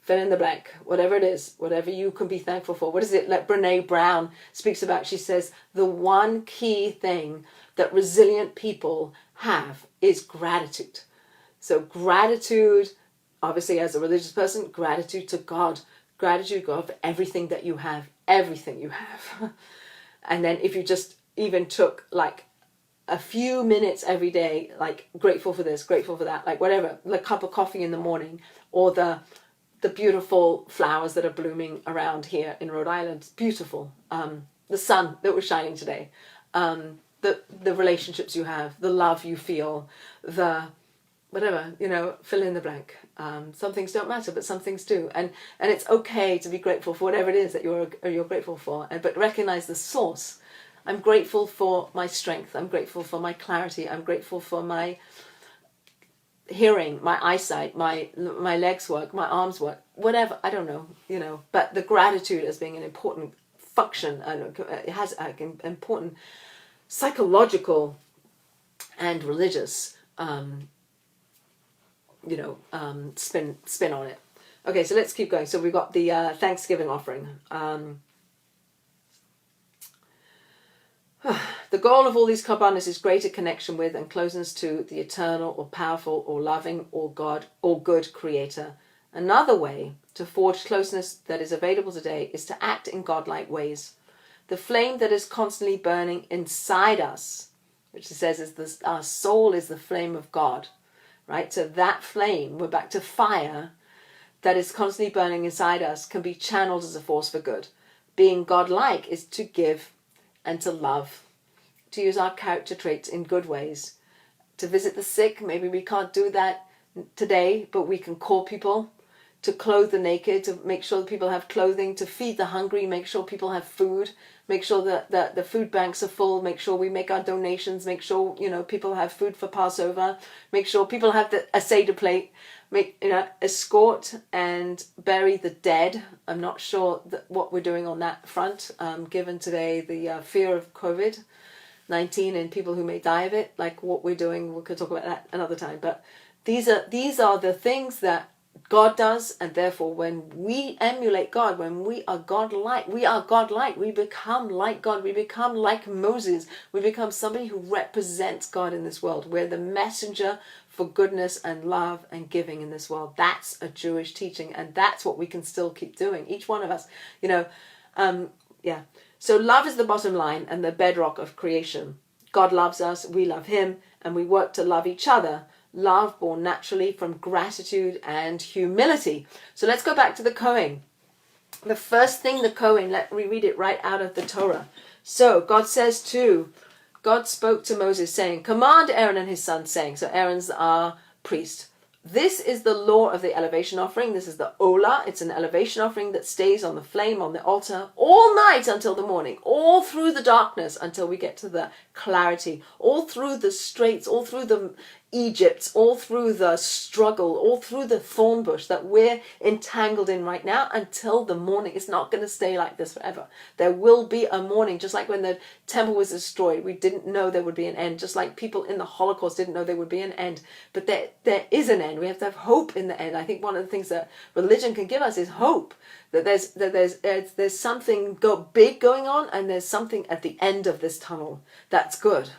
Speaker 1: fill in the blank, whatever it is, whatever you can be thankful for. What is it like Brene Brown speaks about? She says, the one key thing that resilient people have is gratitude. So gratitude, obviously as a religious person, gratitude to God. Gratitude to God for everything that you have, everything you have. And then if you just even took like a few minutes every day, like grateful for this, grateful for that, like whatever, the cup of coffee in the morning, or the beautiful flowers that are blooming around here in Rhode Island. Beautiful. The sun that was shining today. The relationships you have, the love you feel, the whatever, fill in the blank. Some things don't matter, but some things do. And it's okay to be grateful for whatever it is that you're grateful for, but recognize the source. I'm grateful for my strength. I'm grateful for my clarity. I'm grateful for my hearing, my eyesight, my legs work, my arms work, whatever, I don't know, but the gratitude as being an important function, it has an important psychological and religious, spin on it. Okay, so let's keep going. So we've got the Thanksgiving offering. The goal of all these korbanos is greater connection with and closeness to the eternal or powerful or loving or God or good creator. Another way to forge closeness that is available today is to act in godlike ways. The flame that is constantly burning inside us, which it says is our soul is the flame of God, right? So that flame, we're back to fire, that is constantly burning inside us can be channeled as a force for good. Being godlike is to give and to love, to use our character traits in good ways, to visit the sick. Maybe we can't do that today, but we can call people to clothe the naked, to make sure that people have clothing, to feed the hungry, make sure people have food, make sure that the food banks are full, make sure we make our donations, make sure, people have food for Passover, make sure people have a Seder plate, escort and bury the dead. I'm not sure what we're doing on that front, given today the fear of COVID-19 and people who may die of it, like what we're doing. We could talk about that another time, but these are the things that God does, and therefore when we emulate God, when we are God-like, we become like God, we become like Moses, we become somebody who represents God in this world. We're the messenger for goodness and love and giving in this world. That's a Jewish teaching, and that's what we can still keep doing, each one of us, So love is the bottom line and the bedrock of creation. God loves us, we love him, and we work to love each other. Love born naturally from gratitude and humility. So let's go back to the Kohen. The first thing the Kohen, let me read it right out of the Torah. So God spoke to Moses saying, command Aaron and his sons saying, so Aaron's our priest. This is the law of the elevation offering. This is the Olah. It's an elevation offering that stays on the flame on the altar all night until the morning, all through the darkness until we get to the clarity, all through the straits, all through the Egypt, all through the struggle, all through the thorn bush that we're entangled in right now until the morning. It's not going to stay like this forever. There will be a morning, just like when the temple was destroyed. We didn't know there would be an end, just like people in the Holocaust didn't know there would be an end. But there is an end. We have to have hope in the end. I think one of the things that religion can give us is hope. That there's something big going on, and there's something at the end of this tunnel that's good.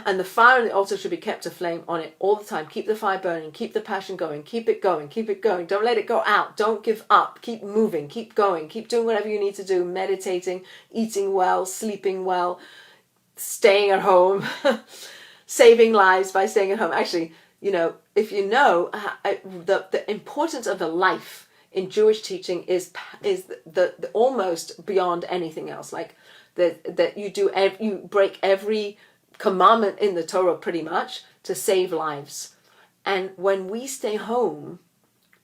Speaker 1: And the fire on the altar should be kept aflame on it all the time. Keep the fire burning. Keep the passion going. Keep it going. Keep it going. Don't let it go out. Don't give up. Keep moving. Keep going. Keep doing whatever you need to do. Meditating, eating well, sleeping well, staying at home, saving lives by staying at home. Actually, if you know the importance of a life in Jewish teaching is the almost beyond anything else. Like that you break every commandment in the Torah pretty much to save lives. And when we stay home,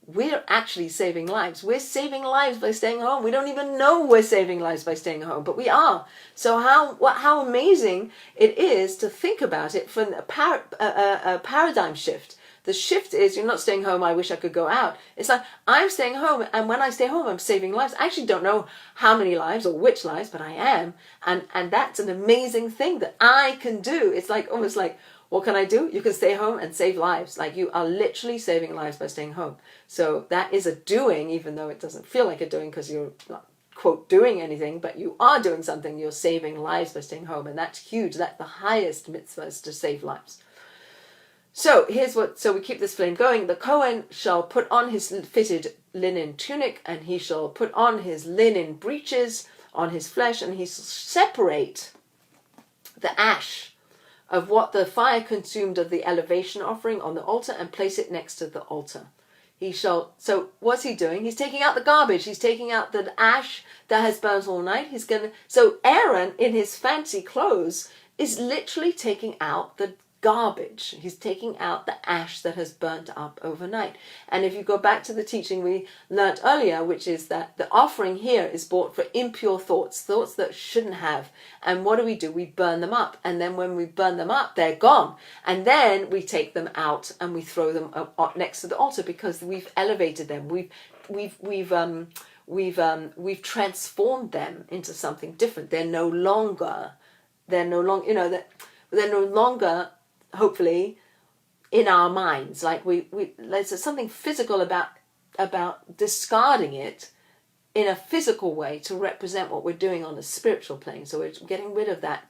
Speaker 1: we're actually saving lives. We're saving lives by staying home. We don't even know we're saving lives by staying home, but we are. So how amazing it is to think about it from a paradigm shift. The shift is, you're not staying home, I wish I could go out. It's like, I'm staying home, and when I stay home, I'm saving lives. I actually don't know how many lives or which lives, but I am. And that's an amazing thing that I can do. It's like almost like, what can I do? You can stay home and save lives. Like, you are literally saving lives by staying home. So that is a doing, even though it doesn't feel like a doing because you're not, quote, doing anything, but you are doing something. You're saving lives by staying home. And that's huge. That's the highest mitzvah, is to save lives. So we keep this flame going. The Kohen shall put on his fitted linen tunic, and he shall put on his linen breeches on his flesh, and he shall separate the ash of what the fire consumed of the elevation offering on the altar and place it next to the altar. So what's he doing? He's taking out the garbage. He's taking out the ash that has burnt all night. So Aaron, in his fancy clothes, is literally taking out the garbage. He's taking out the ash that has burnt up overnight. And if you go back to the teaching we learnt earlier, which is that the offering here is bought for impure thoughts that shouldn't have. And what do? We burn them up. And then when we burn them up, they're gone. And then we take them out and we throw them up next to the altar, because we've elevated them. We've transformed them into something different. They're no longer, hopefully, in our minds. Like there's something physical about discarding it in a physical way to represent what we're doing on the spiritual plane. So we're getting rid of that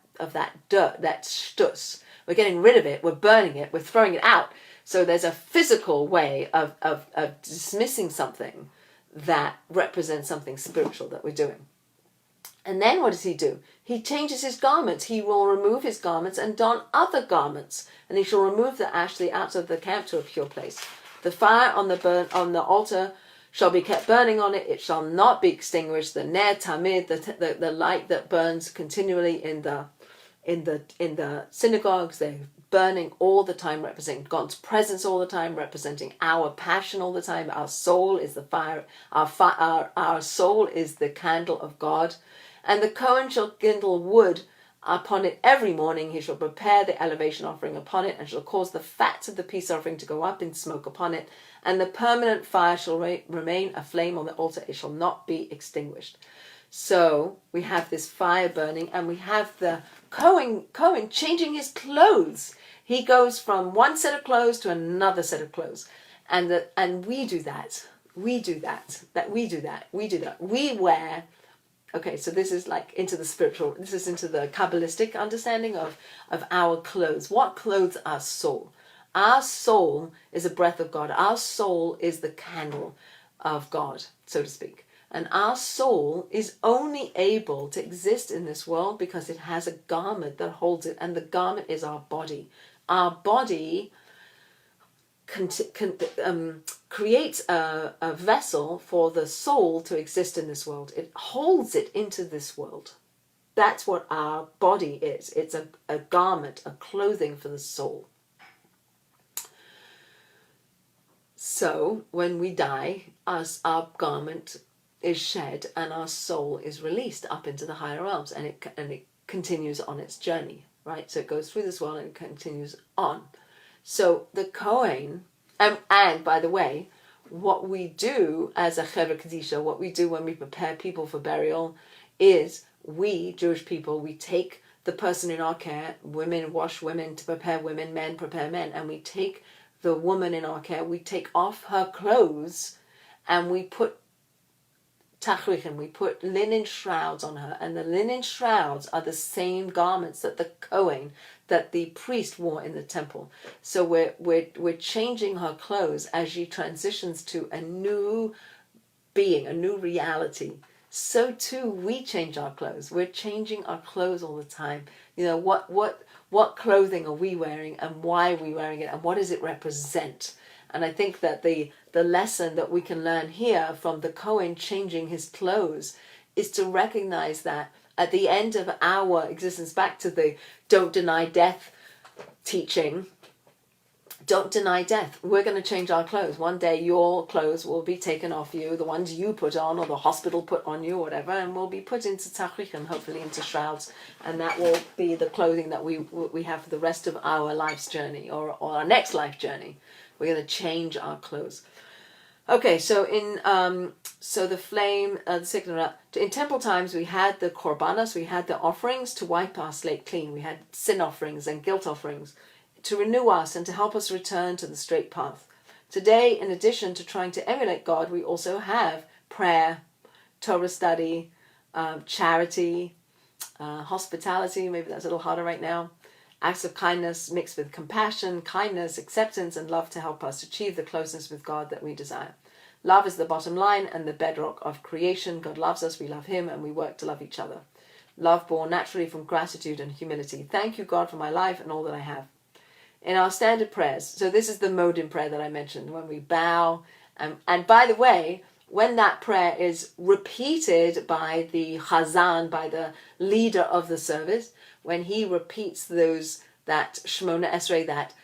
Speaker 1: dirt, that shtus. We're getting rid of it. We're burning it. We're throwing it out. So there's a physical way of dismissing something that represents something spiritual that we're doing. And then what does he do? He changes his garments. He will remove his garments and don other garments. And he shall remove the ash out of the camp to a pure place. The fire on the altar shall be kept burning on it. It shall not be extinguished. The ner tamid, the light that burns continually in the synagogues. They burning all the time, representing God's presence all the time, representing our passion all the time. Our soul is the fire. Our soul is the candle of God. And the Kohen shall kindle wood upon it every morning. He shall prepare the elevation offering upon it, and shall cause the fat of the peace offering to go up in smoke upon it. And the permanent fire shall remain a flame on the altar. It shall not be extinguished. So we have this fire burning, and we have the Kohen changing his clothes. He goes from one set of clothes to another set of clothes. And we do that. We do that. We wear. Okay, so this is like into the spiritual, this is into the Kabbalistic understanding of our clothes. What clothes our soul? Our soul is a breath of God. Our soul is the candle of God, so to speak. And our soul is only able to exist in this world because it has a garment that holds it, and the garment is our body. Our body creates a vessel for the soul to exist in this world. It holds it into this world. That's what our body is. It's a garment, a clothing for the soul. So when we die, our garment is shed and our soul is released up into the higher realms, and it continues on its journey, right? So it goes through this world and it continues on. So the Kohen, and by the way, what we do as a Chevra Kadisha, what we do when we prepare people for burial, is we, Jewish people, we take the person in our care, women wash women to prepare women, men prepare men, and we take the woman in our care, we take off her clothes and we put tachrichim, we put linen shrouds on her, and the linen shrouds are the same garments that the Kohen, that the priest wore in the temple. So we're changing her clothes as she transitions to a new being, a new reality. So too we change our clothes. We're changing our clothes all the time. You know, what clothing are we wearing, and why are we wearing it, and what does it represent? And I think that the lesson that we can learn here from the Kohen changing his clothes is to recognize that at the end of our existence, back to the don't deny death teaching, don't deny death. We're going to change our clothes. One day your clothes will be taken off you, the ones you put on or the hospital put on you or whatever, and will be put into tachrichim, hopefully into shrouds, and that will be the clothing that we have for the rest of our life's journey, or our next life journey. We're going to change our clothes. Okay, so the flame, the second, in temple times we had the korbanos, we had the offerings to wipe our slate clean. We had sin offerings and guilt offerings to renew us and to help us return to the straight path. Today, in addition to trying to emulate God, we also have prayer, Torah study, charity, hospitality. Maybe that's a little harder right now. Acts of kindness mixed with compassion, kindness, acceptance, and love to help us achieve the closeness with God that we desire. Love is the bottom line and the bedrock of creation. God loves us, we love him, and we work to love each other. Love born naturally from gratitude and humility. Thank you, God, for my life and all that I have. In our standard prayers, so this is the Modim prayer that I mentioned, when we bow. And by the way, when that prayer is repeated by the Chazan, by the leader of the service, when he repeats that Shemona Esrei, that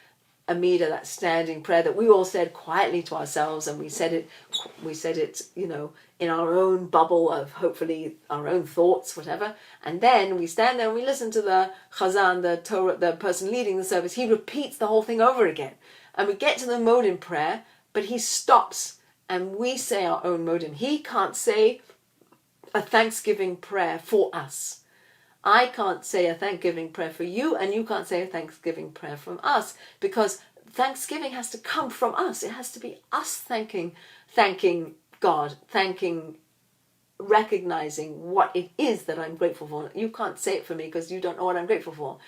Speaker 1: Amida, that standing prayer that we all said quietly to ourselves, and we said it, you know, in our own bubble of hopefully our own thoughts, whatever. And then we stand there and we listen to the Chazan, the Torah, the person leading the service. He repeats the whole thing over again, and we get to the Modim prayer, but he stops and we say our own Modim. He can't say a thanksgiving prayer for us. I can't say a thanksgiving prayer for you, and you can't say a thanksgiving prayer from us, because thanksgiving has to come from us. It has to be us thanking God, recognizing what it is that I'm grateful for. You can't say it for me because you don't know what I'm grateful for,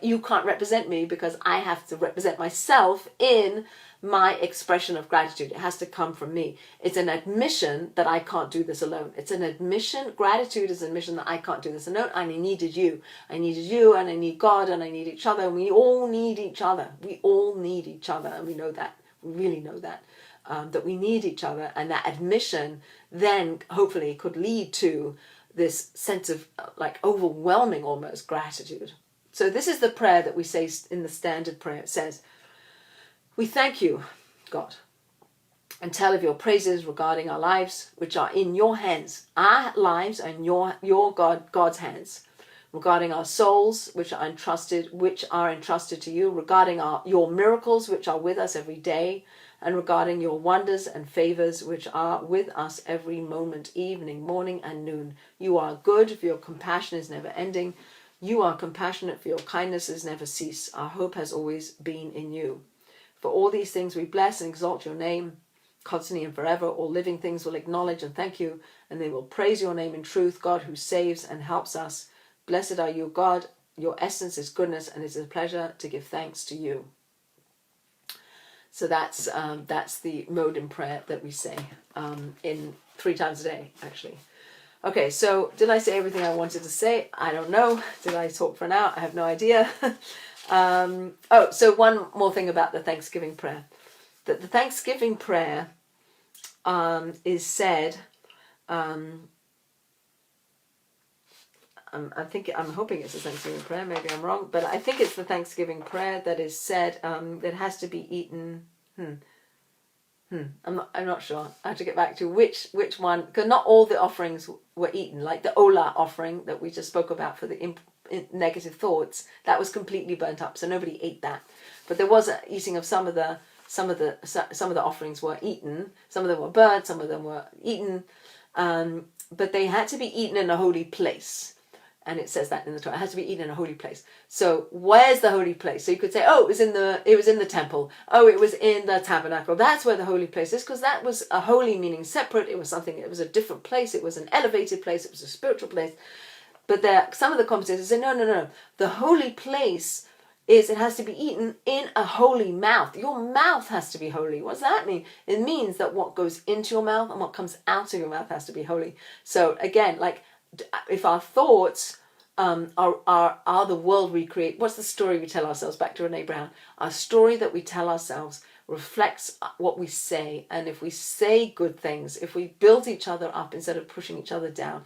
Speaker 1: you can't represent me because I have to represent myself in my expression of gratitude. It has to come from me. It's an admission that I can't do this alone. It's an admission. Gratitude is an admission that I can't do this alone. I needed you. I needed you, and I need God, and I need each other. And we all need each other. We all need each other, and we know that. We really know that. That we need each other, and that admission then hopefully could lead to this sense of like overwhelming almost gratitude. So this is the prayer that we say in the standard prayer. It says, we thank you, God, and tell of your praises regarding our lives, which are in your hands. Our lives are in your God's hands. Regarding our souls, which are entrusted to you, regarding your miracles, which are with us every day, and regarding your wonders and favors, which are with us every moment, evening, morning, and noon. You are good, for your compassion is never ending. You are compassionate, for your kindnesses never cease. Our hope has always been in you. For all these things we bless and exalt your name, constantly and forever. All living things will acknowledge and thank you, and they will praise your name in truth, God who saves and helps us. Blessed are you, God. Your essence is goodness, and it is a pleasure to give thanks to you. So that's the mode in prayer that we say in 3 times a day, actually. Okay, so did I say everything I wanted to say? I don't know. Did I talk for an hour? I have no idea. So one more thing about the Thanksgiving prayer. That the Thanksgiving prayer is said... I'm hoping it's a Thanksgiving prayer. Maybe I'm wrong, but I think it's the Thanksgiving prayer that is said. That has to be eaten. I'm not sure. I have to get back to which one, because not all the offerings were eaten. Like the Ola offering that we just spoke about for the negative thoughts, that was completely burnt up, so nobody ate that. But there was a eating of some of the offerings were eaten. Some of them were burnt. Some of them were eaten. But they had to be eaten in a holy place. And it says that in the Torah. It has to be eaten in a holy place. So where's the holy place? So you could say, oh, it was in the temple. Oh, it was in the tabernacle. That's where the holy place is, because that was a holy, meaning separate. It was something. It was a different place. It was an elevated place. It was a spiritual place. But some of the commentators say, no. The holy place is it has to be eaten in a holy mouth. Your mouth has to be holy. What does that mean? It means that what goes into your mouth and what comes out of your mouth has to be holy. So again, like, if our thoughts are the world we create, what's the story we tell ourselves? Back to Renee Brown. Our story that we tell ourselves reflects what we say. And if we say good things, if we build each other up instead of pushing each other down,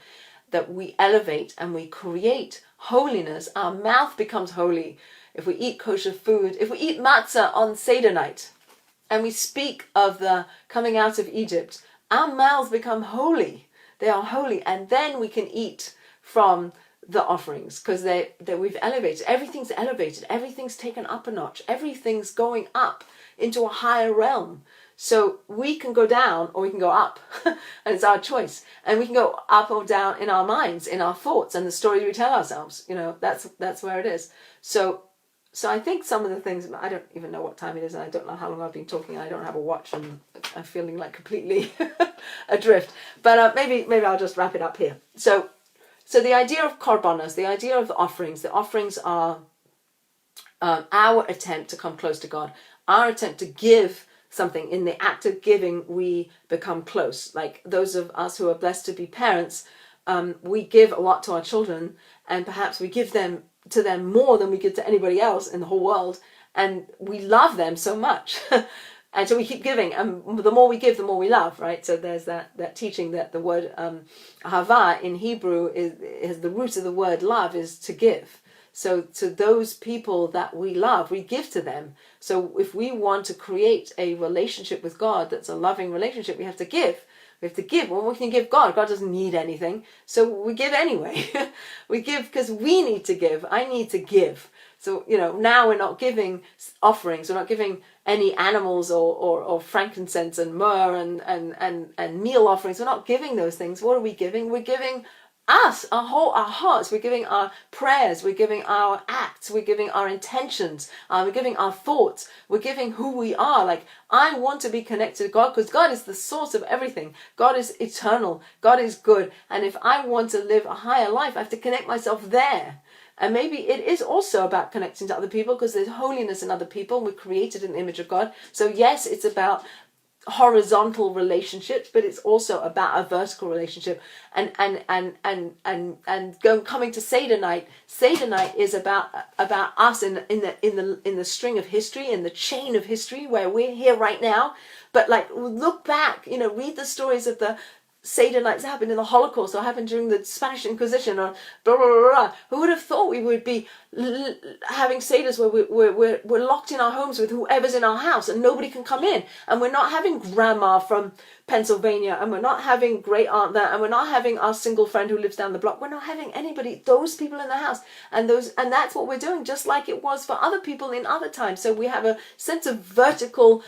Speaker 1: that we elevate and we create holiness, our mouth becomes holy. If we eat kosher food, if we eat matzah on Seder night, and we speak of the coming out of Egypt, our mouths become holy. They are holy, and then we can eat from the offerings, because we've elevated. Everything's elevated. Everything's taken up a notch. Everything's going up into a higher realm. So we can go down or we can go up, and it's our choice. And we can go up or down in our minds, in our thoughts, and the stories we tell ourselves. That's where it is. So I think some of the things, I don't even know what time it is, and I don't know how long I've been talking. I don't have a watch, and I'm feeling like completely adrift. But maybe I'll just wrap it up here. So the idea of korbanos, the idea of the offerings are our attempt to come close to God, our attempt to give something. In the act of giving, we become close. Like those of us who are blessed to be parents, we give a lot to our children, and perhaps we give to them more than we give to anybody else in the whole world, and we love them so much. And so we keep giving, and the more we give, the more we love, right? So there's that teaching that the word ahava in Hebrew is the root of the word love is to give. So to those people that we love, we give to them. So if we want to create a relationship with God that's a loving relationship, we have to give. We have to give. Well, we can give God. God doesn't need anything. So we give anyway. We give because we need to give. I need to give. So, now we're not giving offerings. We're not giving any animals or frankincense and myrrh and meal offerings. We're not giving those things. What are we giving? We're giving us, our hearts. We're giving our prayers. We're giving our acts. We're giving our intentions. We're giving our thoughts. We're giving who we are. Like, I want to be connected to God because God is the source of everything. God is eternal. God is good. And if I want to live a higher life, I have to connect myself there. And maybe it is also about connecting to other people because there's holiness in other people. We're created in the image of God. So yes, it's about horizontal relationships, but it's also about a vertical relationship. And coming to Seder night. Seder night is about us in the string of history, in the chain of history where we're here right now. But like look back, read the stories of the Seder nights happened in the Holocaust or happened during the Spanish Inquisition or blah, blah, blah, blah. Who would have thought we would be having Seders where we're locked in our homes with whoever's in our house and nobody can come in, and we're not having grandma from Pennsylvania, and we're not having great aunt there, and we're not having our single friend who lives down the block. We're not having anybody, those people in the house, and that's what we're doing, just like it was for other people in other times. So we have a sense of vertical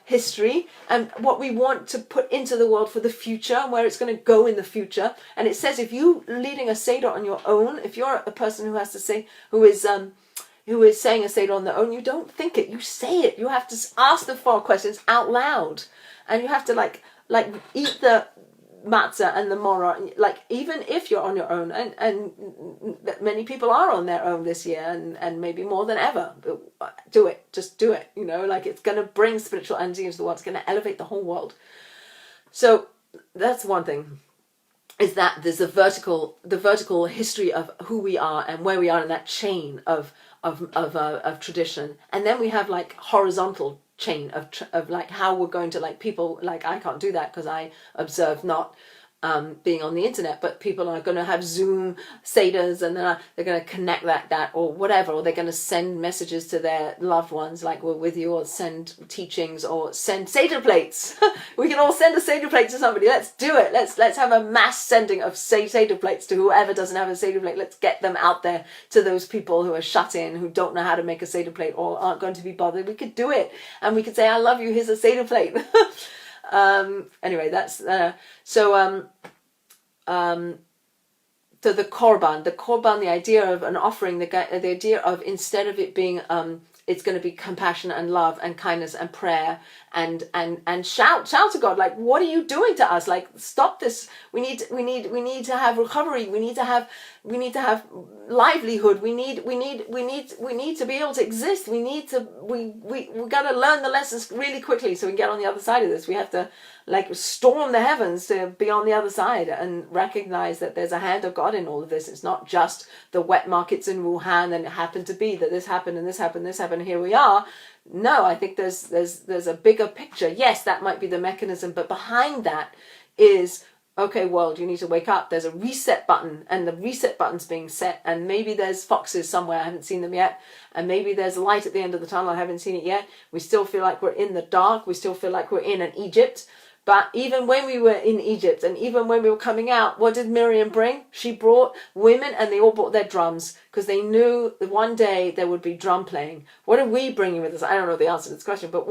Speaker 1: history and what we want to put into the world for the future and where it's going to go in the future. And it says if you leading a Seder on your own, if you're a person who has to say, who is saying a Seder on their own, you don't think it, you say it. You have to ask the 4 questions out loud, and you have to like eat the matzah and the morah, like even if you're on your own, and many people are on their own this year, and maybe more than ever. But do it, just do it. Like it's going to bring spiritual energy into the world. It's going to elevate the whole world. So that's one thing. Is that there's the vertical history of who we are and where we are in that chain of tradition, and then we have like horizontal chain of like how we're going to, like, people, like I can't do that because I observe not being on the internet, but people are going to have Zoom Seders, and then they're going to connect that or whatever, or they're going to send messages to their loved ones like we're with you, or send teachings, or send Seder plates. We can all send a Seder plate to somebody. Let's do it. Let's have a mass sending of Seder plates to whoever doesn't have a Seder plate. Let's get them out there to those people who are shut in, who don't know how to make a Seder plate or aren't going to be bothered. We could do it, and we could say, I love you, here's a Seder plate. Anyway, that's so the korban, the idea of an offering, the idea of, instead of it being it's going to be compassion and love and kindness and prayer and shout to God, like, what are you doing to us? Like, stop this. We need to have recovery. We need to have livelihood. We need to be able to exist. We got to learn the lessons really quickly so we can get on the other side of this. We have to like storm the heavens to be on the other side and recognize that there's a hand of God in all of this. It's not just the wet markets in Wuhan and it happened to be that this happened and this happened, and here we are. No, I think there's a bigger picture. Yes, that might be the mechanism, but behind that is, okay, world, you need to wake up. There's a reset button, and the reset button's being set, and maybe there's foxes somewhere, I haven't seen them yet, and maybe there's light at the end of the tunnel, I haven't seen it yet. We still feel like we're in the dark. We still feel like we're in an Egypt. But even when we were in Egypt, and even when we were coming out, what did Miriam bring? She brought women, and they all brought their drums, because they knew that one day there would be drum playing. What are we bringing with us? I don't know the answer to this question, but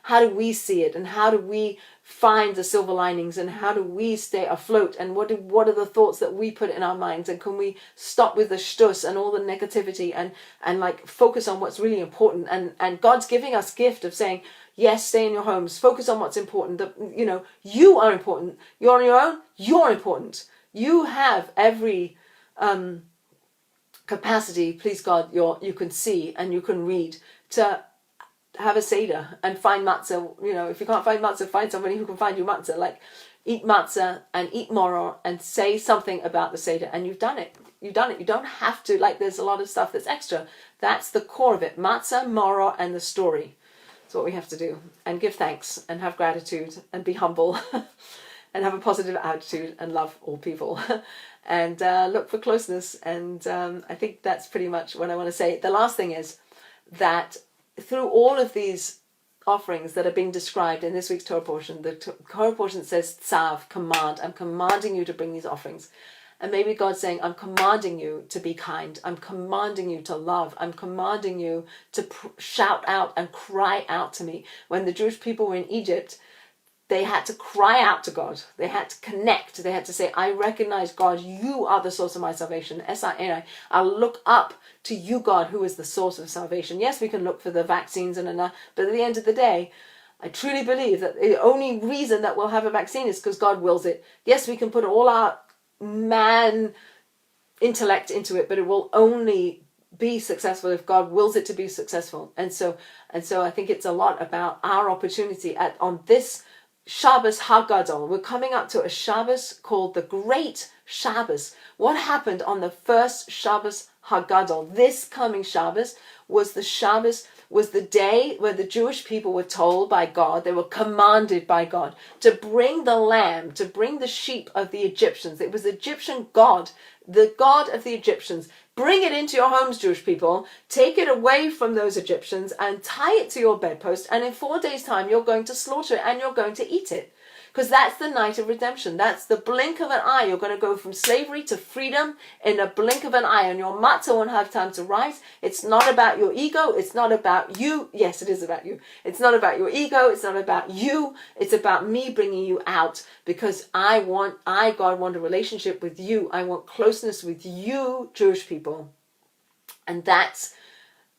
Speaker 1: how do we see it, and how do we find the silver linings, and how do we stay afloat, and what are the thoughts that we put in our minds, and can we stop with the shtus and all the negativity and like focus on what's really important? And God's giving us gift of saying, yes, stay in your homes, focus on what's important. You are important. You're on your own, you're important. You have every capacity, please God, you can see and you can read, to have a Seder and find matzah. If you can't find matzah, find somebody who can find you matzah. Like, eat matzah and eat morah and say something about the Seder, and you've done it. You don't have to, like, there's a lot of stuff that's extra. That's the core of it. Matzah, morah, and the story. That's what we have to do. And give thanks and have gratitude and be humble and have a positive attitude and love all people and look for closeness. And I think that's pretty much what I want to say. The last thing is that through all of these offerings that are being described in this week's Torah portion, the Torah portion says Tzav, command. I'm commanding you to bring these offerings. And maybe God's saying, I'm commanding you to be kind. I'm commanding you to love. I'm commanding you to shout out and cry out to me. When the Jewish people were in Egypt, they had to cry out to God. They had to connect. They had to say, I recognize, God, you are the source of my salvation. S-I-N-I. I'll look up to you, God, who is the source of salvation. Yes, we can look for the vaccines but at the end of the day, I truly believe that the only reason that we'll have a vaccine is because God wills it. Yes, we can put all our man intellect into it, but it will only be successful if God wills it to be successful. And so I think it's a lot about our opportunity on this Shabbos Hagadol. We're coming up to a Shabbos called the Great Shabbos. What happened on the first Shabbos Hagadol. This coming Shabbos was the day where the Jewish people were told by God, they were commanded by God to bring the lamb, to bring the sheep of the Egyptians. It was the Egyptian God, the God of the Egyptians. Bring it into your homes, Jewish people. Take it away from those Egyptians and tie it to your bedpost. And in 4 days' time, you're going to slaughter it and you're going to eat it. Because that's the night of redemption. That's the blink of an eye. You're going to go from slavery to freedom in a blink of an eye. And your matzah won't have time to rise. It's not about your ego. It's not about you. Yes, it is about you. It's not about your ego. It's not about you. It's about me bringing you out. Because God, want a relationship with you. I want closeness with you, Jewish people. And that's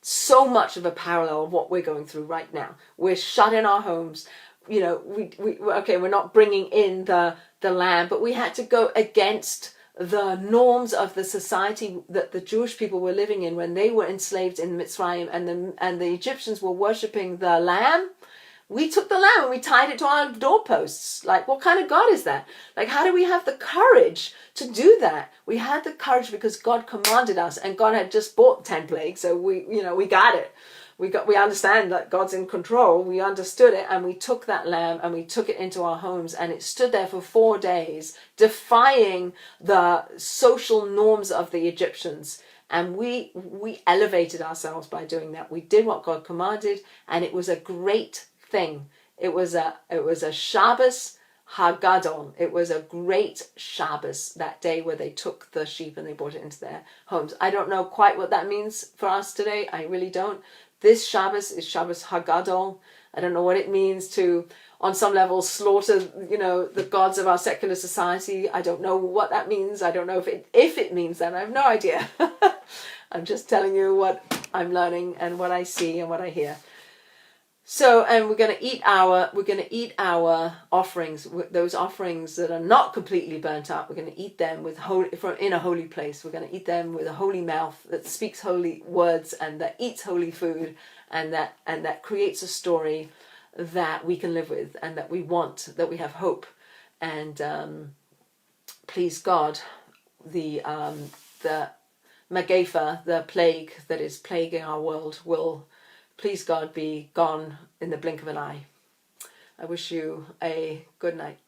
Speaker 1: so much of a parallel of what we're going through right now. We're shut in our homes. We're not bringing in the lamb, but we had to go against the norms of the society that the Jewish people were living in when they were enslaved in Mitzrayim, and the Egyptians were worshipping the lamb. We took the lamb and we tied it to our doorposts. Like, what kind of God is that? Like, how do we have the courage to do that? We had the courage because God commanded us, and God had just brought 10 plagues, so we got it. We understand that God's in control. We understood it, and we took that lamb and we took it into our homes, and it stood there for 4 days, defying the social norms of the Egyptians. And we elevated ourselves by doing that. We did what God commanded, and it was a great thing. It was a Shabbos Hagadol. It was a great Shabbos that day where they took the sheep and they brought it into their homes. I don't know quite what that means for us today. I really don't. This Shabbos is Shabbos Hagadol. I don't know what it means to, on some level, slaughter, the gods of our secular society. I don't know what that means. I don't know if it means that. I have no idea. I'm just telling you what I'm learning and what I see and what I hear. So, and we're going to eat our offerings, those offerings that are not completely burnt up. We're going to eat them in a holy place. We're going to eat them with a holy mouth that speaks holy words and that eats holy food, and that creates a story that we can live with and that we want, that we have hope. And please God, the Magefa, the plague that is plaguing our world, will, please God, be gone in the blink of an eye. I wish you a good night.